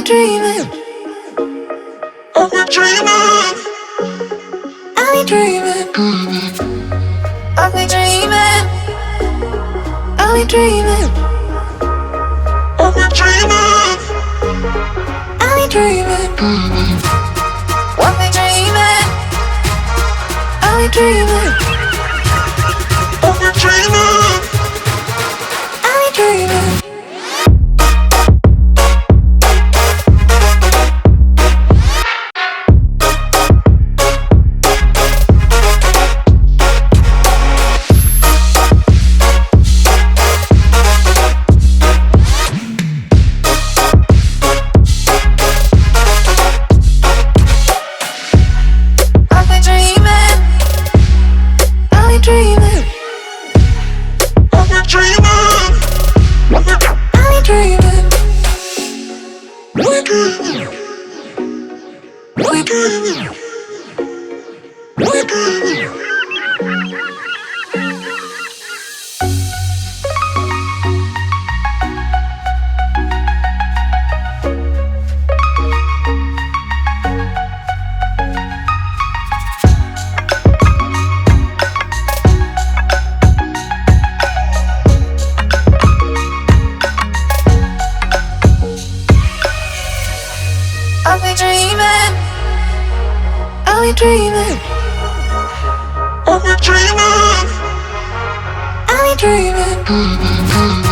dreaming. I've been dreaming. I've been dreaming. I've been dreaming. I've been dreaming. I've been dreaming. I've been dreaming. I've been dreaming. I've been dreaming. I've been dreaming. I've been dreaming. I've been dreaming.